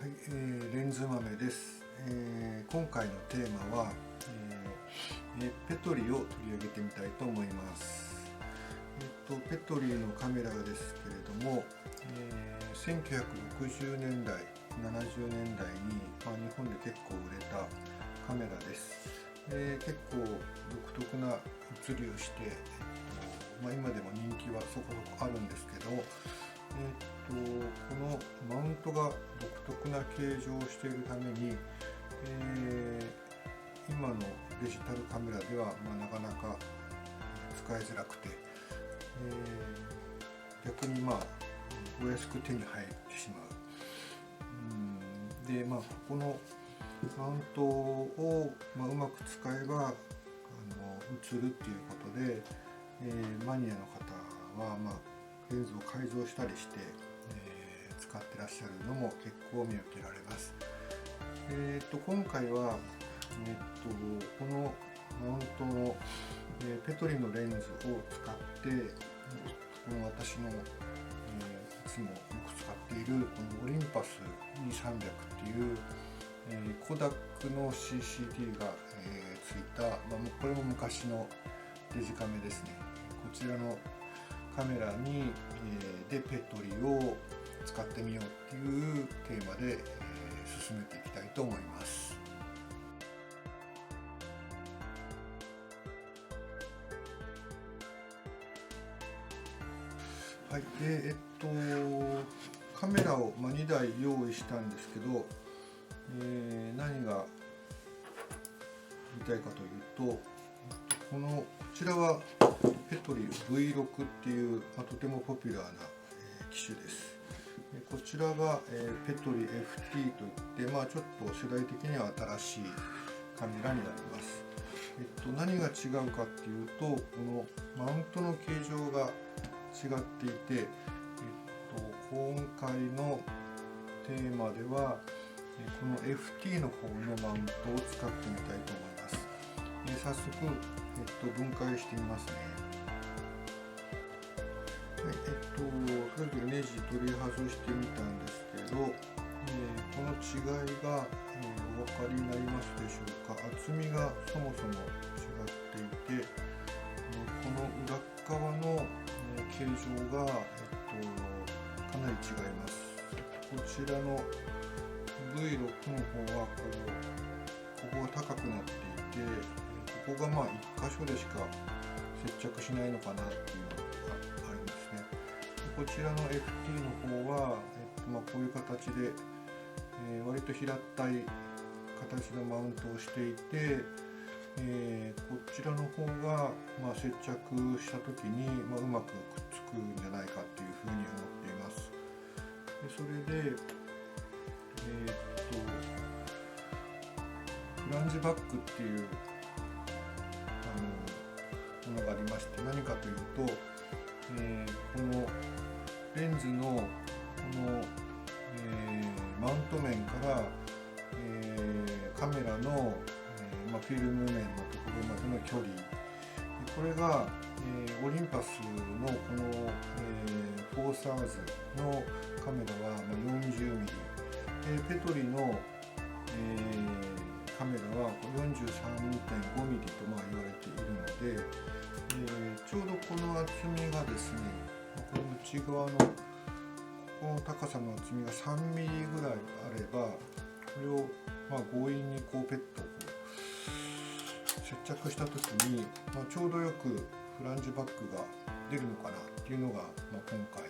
はい、レンズ豆です。今回のテーマは、ペトリを取り上げてみたいと思います。ペトリのカメラですけれども、1960年代、70年代に、日本で結構売れたカメラです。結構独特な写りをして、今でも人気はそこそこあるんですけど、このマウントが独特な形状をしているために、今のデジタルカメラでは、なかなか使いづらくて、逆にお安く手に入ってしまう。で、ここのマウントを、うまく使えば映るっていうことで、マニアの方は、レンズを改造したりして、使ってらっしゃるのも結構見受けられます。今回は、このマウントの、ペトリのレンズを使って、この私の、いつもよく使っているこのオリンパス2300っていう、コダックの CCD が、ついた、これも昔のデジカメですね。こちらのカメラに、でペトリを使ってみようっていうテーマで、進めていきたいと思います。はい、でカメラを2台用意したんですけど、何が言いたいかというと、こちらはペトリ V6 っていう、とてもポピュラーな、機種です。こちらが、ペトリ FT といって、ちょっと世代的には新しいカメラになります。何が違うかっていうと、このマウントの形状が違っていて、今回のテーマではこの FT の方のマウントを使ってみたいと思います。早速、分解してみますね。はい、それぞれネジ取り外してみたんですけど、この違いが、お分かりになりますでしょうか。厚みがそもそも違っていて、この裏側の形状が、かなり違います。こちらの V6 の方はここが高くなっていて、ここが1箇所でしか接着しないのかなっていうのがあるんですね。こちらの FT の方は、こういう形で、割と平たい形のマウントをしていて、こちらの方が、接着した時に、うまくくっつくんじゃないかっていうふうに思っています。でそれで、フランジバックっていうものがありまして、何かというと、このレンズのこの、マウント面から、カメラの、フィルム面のところまでの距離、これが、オリンパスのこの、フォーサーズのカメラは40ミリ、ペトリの、カメラは 43.5 ミリと言われているので、ちょうどこの厚みがですね、この内側のここの高さの厚みが3ミリぐらいあれば、これを強引にペットを接着した時に、ちょうどよくフランジバックが出るのかなっていうのが、今回、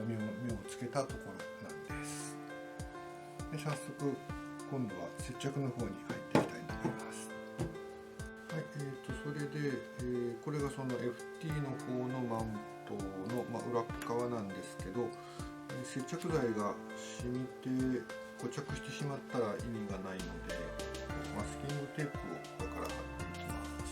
目をつけたところなんです。で早速今度は接着の方に入っていきたいと思います。はい、それで、これがその FT の方のマウントの、裏側なんですけど、接着剤が染みて固着してしまったら意味がないので、マスキングテープをこれから貼っていきます。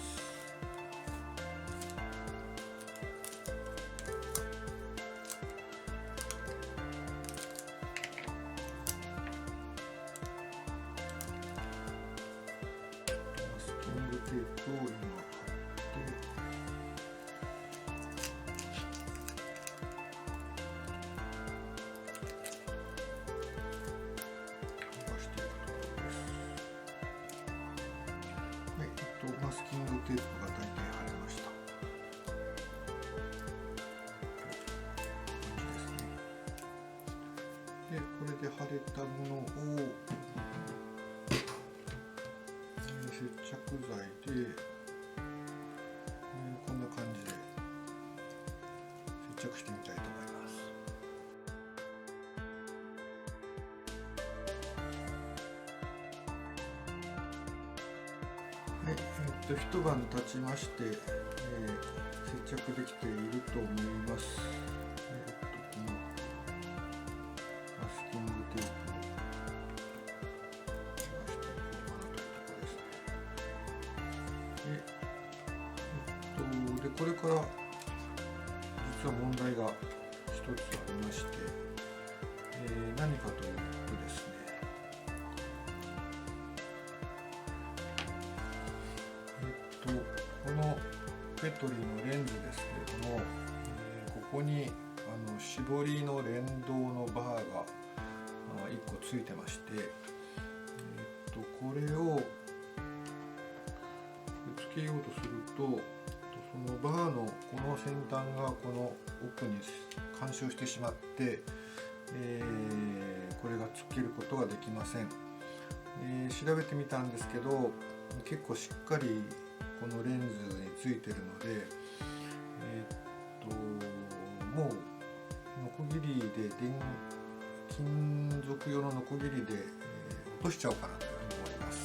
マスキングテープを今貼って、れたものを、接着剤で、こんな感じで接着してみたいと思います。はい、一晩経ちまして、接着できていると思います。このマスキングテープを伸ばしていこうかなというところですね。で、これから実は問題が一つありまして、何かというとですね、このペトリのレンズですけれども、ここに絞りの連動のバーが1個ついてまして、これをつけようとすると、そのバーのこの先端がこの奥に干渉してしまって、これがつけることができません。調べてみたんですけど、結構しっかりこのレンズについてるので、もうノコギリで金属用のノコギリで、落としちゃおうかなというふうに思います。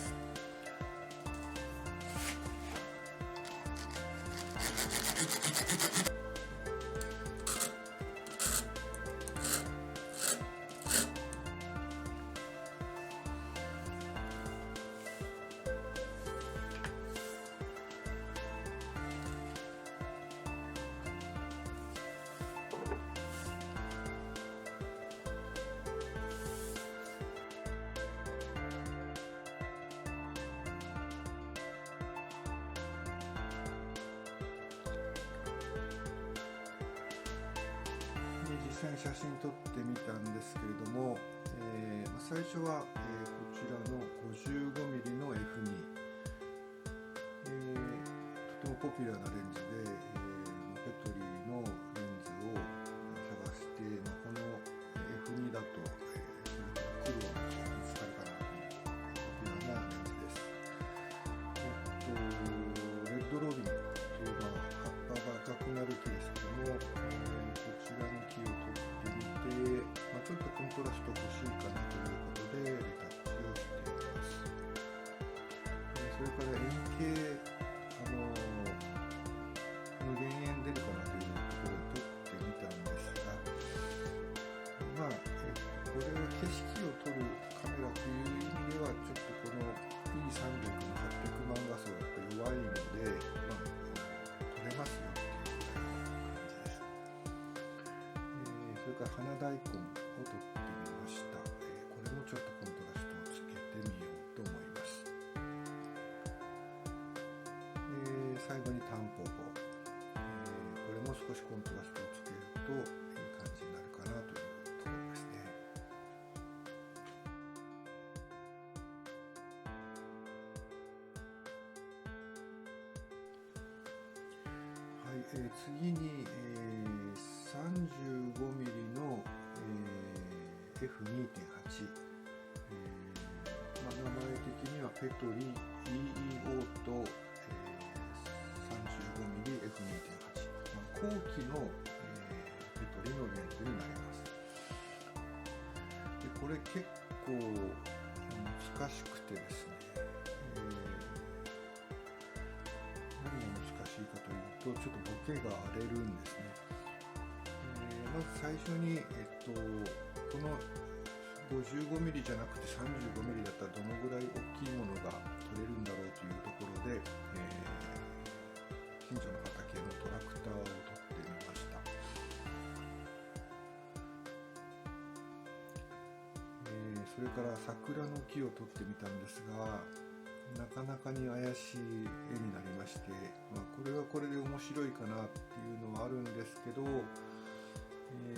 実際に写真撮ってみたんですけれども、最初は、こちらの 55mm の F2、とてもポピュラーなレンズで、ペトリのレンズを探して、この F2 だと、それと黒が見つかるかなというポピュラーなレンズです。レッドロビンという葉っぱが赤くなる木ですけども、こちらの木を取ってみて、ちょっとコントラスト欲しいかなということでレタッチをしています。それから円形、減塩出るかなというところを撮ってみたんですが、これは景色を撮るカメラという意味ではちょっとこの E300 の800万画素がやっぱり弱いので、撮れますよっていう感じです。それから花大根を撮ってみました。これもちょっとコントラストをつけてみようと思います。最後にタンポポ、これも少しコントラストをつけるといい感じになるかなというところですね。はい、次に、35mm の、F2.8、名前的にはペトリ EEO と、35mm F2.8、後期の、ペトリのレンズになります。でこれ結構難しくてですね、何が難しいかというと、ちょっとボケが荒れるんですね。まず最初に、この 55mm じゃなくて 35mm だったらどのぐらい大きいものが撮れるんだろうというところで、近所の畑のトラクターを撮ってみました。それから桜の木を撮ってみたんですが、なかなかに怪しい絵になりまして、これはこれで面白いかなっていうのはあるんですけど、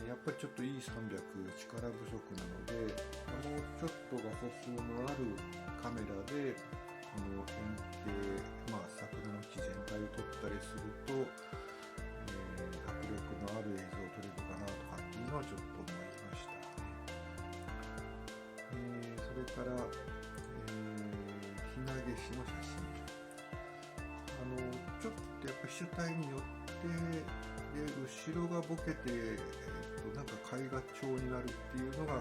やっぱりちょっと E300 力不足なので、もうちょっと画素数のあるカメラでこの円形、桜の木全体を撮ったりすると、迫力のある映像を撮れるかなとかっていうのはちょっと思いましたね。から、ひなげしの写真、ちょっとやっぱ被写体によってで後ろがボケて、なんか絵画調になるっていうのがこ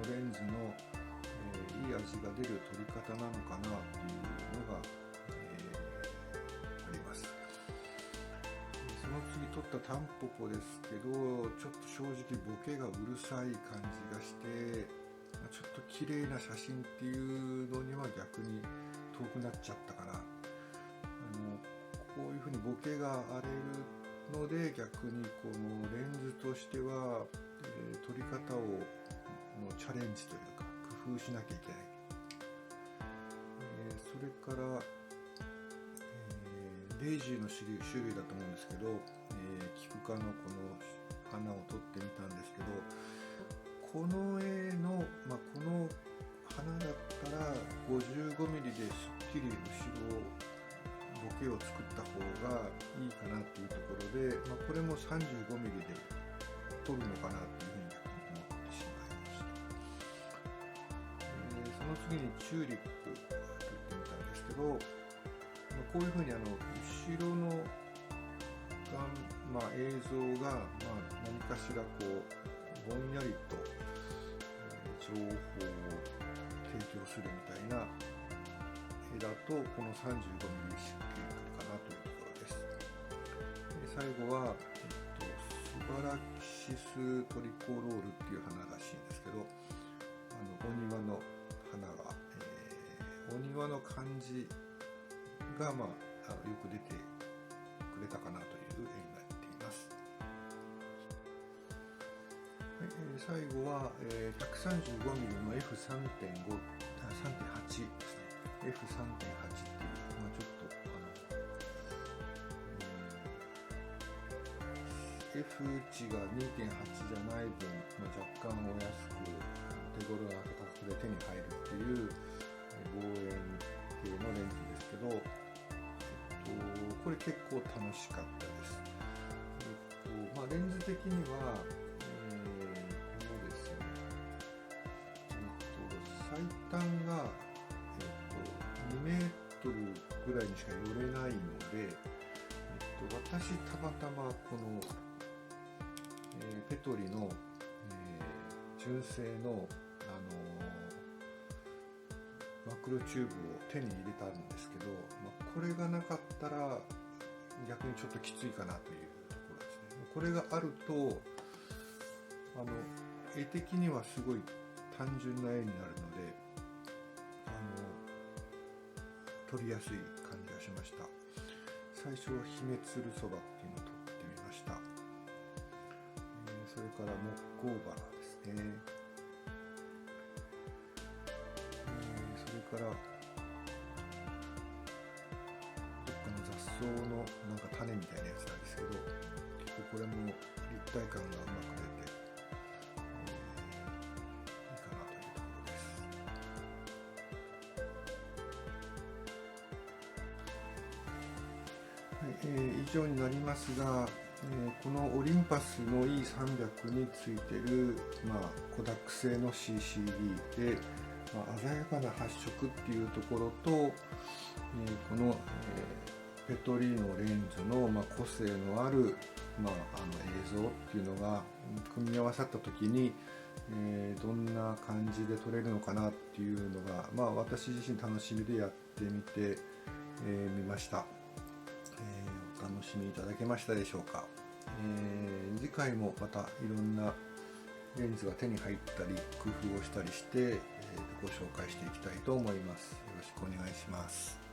のレンズの、いい味が出る撮り方なのかなっていうのが、あります。その次撮ったタンポポですけど、ちょっと正直ボケがうるさい感じがして、ちょっと綺麗な写真っていうのには逆に遠くなっちゃったかな。こういうふうにボケが荒れるので、逆にこのレンズとしては、撮り方をのチャレンジというか工夫しなきゃいけない。それから、デイジーの種類だと思うんですけど、キク科のこの花を撮ってみたんですけど、この絵の、この花だったら 55mm ですっきり後ろボケを作った方がいいかなっていうところで、これも 35mm で撮るのかなっていうふうに逆に思ってしまいました。その次にチューリップ撮ってみたんですけど、こういうふうに後ろの映像が何かしらこうぼんやりと情報を提供するみたいな絵だと、この 35mm しっくりくるかなというところです。最後は、スバラキシストリコロールっていう花らしいんですけど、お庭の花が、お庭の感じが、よく出てくれたかなという絵になっています。最後は、135mm の F3.8 ですね。F3.8 っていう、ちょっとF 値が 2.8 じゃない分、若干お安く手頃な価格で手に入るっていう望遠系のレンズですけど、これ結構楽しかったです。レンズ的には、このですね、最短が、2メートルぐらいにしか寄れないので、私たまたまこの、ペトリの、純正の、マクロチューブを手に入れたんですけど、これがなかったら逆にちょっときついかなというところですね。これがあると絵的にはすごい単純な絵になるので、撮りやすい感じがしました。最初はヒメツルソバっていうのを撮ってみました。それから木工花ですね。それからどっかの雑草のなんか種みたいなやつなんですけど、結構これも立体感がうまく出て、いいかなというところです。以上になりますが、このオリンパスの E300 についている、コダック製の CCD で、鮮やかな発色っていうところと、この、ペトリのレンズの、個性のある、映像っていうのが組み合わさった時に、どんな感じで撮れるのかなっていうのが、私自身楽しみでやってみてみました。お楽しみいただけましたでしょうか。次回もまたいろんなレンズが手に入ったり工夫をしたりして、ご紹介していきたいと思います。よろしくお願いします。